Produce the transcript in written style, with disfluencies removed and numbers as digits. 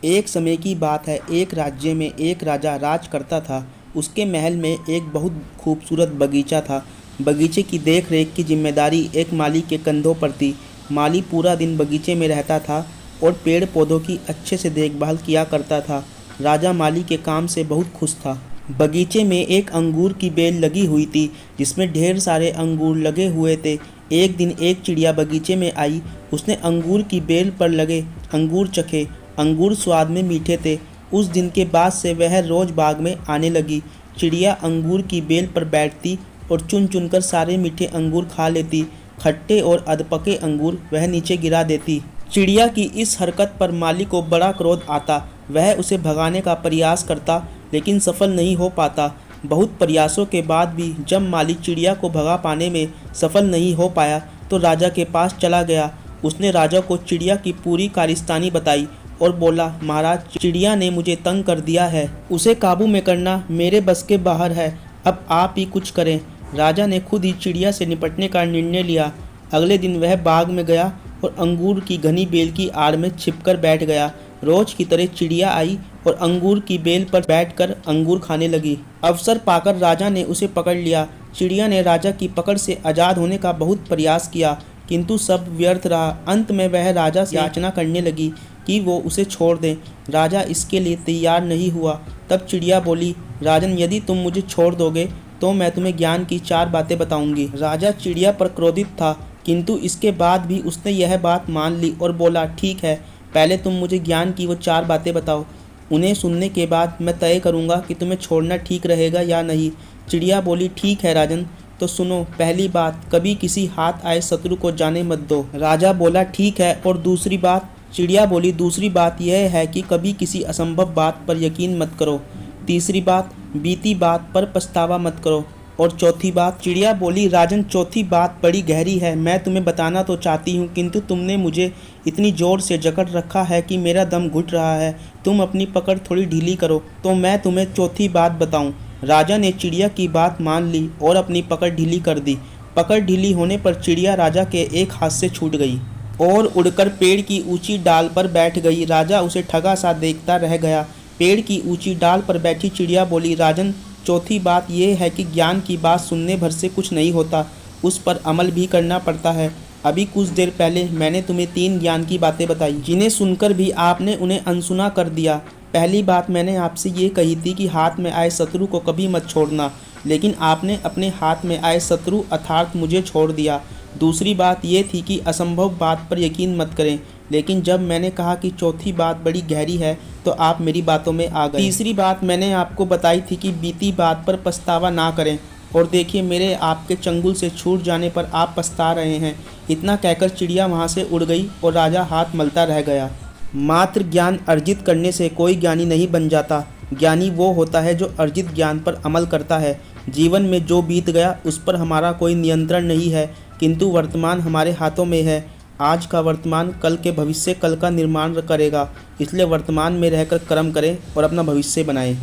एक समय की बात है, एक राज्य में एक राजा राज करता था। उसके महल में एक बहुत खूबसूरत बगीचा था। बगीचे की देख रेख की जिम्मेदारी एक माली के कंधों पर थी। माली पूरा दिन बगीचे में रहता था और पेड़ पौधों की अच्छे से देखभाल किया करता था। राजा माली के काम से बहुत खुश था। बगीचे में एक अंगूर की बेल लगी हुई थी, जिसमें ढेर सारे अंगूर लगे हुए थे। एक दिन एक चिड़िया बगीचे में आई। उसने अंगूर की बेल पर लगे अंगूर चखे। अंगूर स्वाद में मीठे थे। उस दिन के बाद से वह रोज बाग में आने लगी। चिड़िया अंगूर की बेल पर बैठती और चुन चुनकर सारे मीठे अंगूर खा लेती। खट्टे और अधपके अंगूर वह नीचे गिरा देती। चिड़िया की इस हरकत पर माली को बड़ा क्रोध आता। वह उसे भगाने का प्रयास करता, लेकिन सफल नहीं हो पाता। बहुत प्रयासों के बाद भी जब माली चिड़िया को भगा पाने में सफल नहीं हो पाया, तो राजा के पास चला गया। उसने राजा को चिड़िया की पूरी कारस्तानी बताई और बोला, महाराज, चिड़िया ने मुझे तंग कर दिया है। उसे काबू में करना मेरे बस के बाहर है। अब आप ही कुछ करें। राजा ने खुद ही चिड़िया से निपटने का निर्णय लिया। अगले दिन वह बाग में गया और अंगूर की घनी बेल की आड़ में छिपकर बैठ गया। रोज की तरह चिड़िया आई और अंगूर की बेल पर बैठकर अंगूर खाने लगी। अवसर पाकर राजा ने उसे पकड़ लिया। चिड़िया ने राजा की पकड़ से आज़ाद होने का बहुत प्रयास किया, किंतु सब व्यर्थ रहा। अंत में वह राजा से याचना करने लगी कि वो उसे छोड़ दें। राजा इसके लिए तैयार नहीं हुआ। तब चिड़िया बोली, राजन, यदि तुम मुझे छोड़ दोगे तो मैं तुम्हें ज्ञान की 4 बातें बताऊंगी। राजा चिड़िया पर क्रोधित था, किंतु इसके बाद भी उसने यह बात मान ली और बोला, ठीक है, पहले तुम मुझे ज्ञान की वो 4 बातें बताओ। उन्हें सुनने के बाद मैं तय करूंगा कि तुम्हें छोड़ना ठीक रहेगा या नहीं। चिड़िया बोली, ठीक है राजन, तो सुनो। पहली बात, कभी किसी हाथ आए शत्रु को जाने मत दो। राजा बोला, ठीक है। और दूसरी बात? चिड़िया बोली, दूसरी बात यह है कि कभी किसी असंभव बात पर यकीन मत करो। तीसरी बात, बीती बात पर पछतावा मत करो। और चौथी बात? चिड़िया बोली, राजन, चौथी बात बड़ी गहरी है। मैं तुम्हें बताना तो चाहती हूँ, किंतु तुमने मुझे इतनी जोर से जकड़ रखा है कि मेरा दम घुट रहा है। तुम अपनी पकड़ थोड़ी ढीली करो तो मैं तुम्हें चौथी बात बताऊँ। राजा ने चिड़िया की बात मान ली और अपनी पकड़ ढीली कर दी। पकड़ ढीली होने पर चिड़िया राजा के एक हाथ से छूट गई और उड़कर पेड़ की ऊंची डाल पर बैठ गई। राजा उसे ठगा सा देखता रह गया। पेड़ की ऊंची डाल पर बैठी चिड़िया बोली, राजन, चौथी बात यह है कि ज्ञान की बात सुनने भर से कुछ नहीं होता, उस पर अमल भी करना पड़ता है। अभी कुछ देर पहले मैंने तुम्हें 3 ज्ञान की बातें बताई, जिन्हें सुनकर भी आपने उन्हें अनसुना कर दिया। पहली बात मैंने आपसे ये कही थी कि हाथ में आए शत्रु को कभी मत छोड़ना, लेकिन आपने अपने हाथ में आए शत्रु अर्थात मुझे छोड़ दिया। दूसरी बात ये थी कि असंभव बात पर यकीन मत करें, लेकिन जब मैंने कहा कि चौथी बात बड़ी गहरी है तो आप मेरी बातों में आ गए। तीसरी बात मैंने आपको बताई थी कि बीती बात पर पछतावा ना करें, और देखिए मेरे आपके चंगुल से छूट जाने पर आप पछता रहे हैं। इतना कहकर चिड़िया वहाँ से उड़ गई और राजा हाथ मलता रह गया। मात्र ज्ञान अर्जित करने से कोई ज्ञानी नहीं बन जाता। ज्ञानी वो होता है जो अर्जित ज्ञान पर अमल करता है। जीवन में जो बीत गया उस पर हमारा कोई नियंत्रण नहीं है, किंतु वर्तमान हमारे हाथों में है। आज का वर्तमान कल के भविष्य कल का निर्माण करेगा। इसलिए वर्तमान में रहकर कर्म करें और अपना भविष्य बनाएं।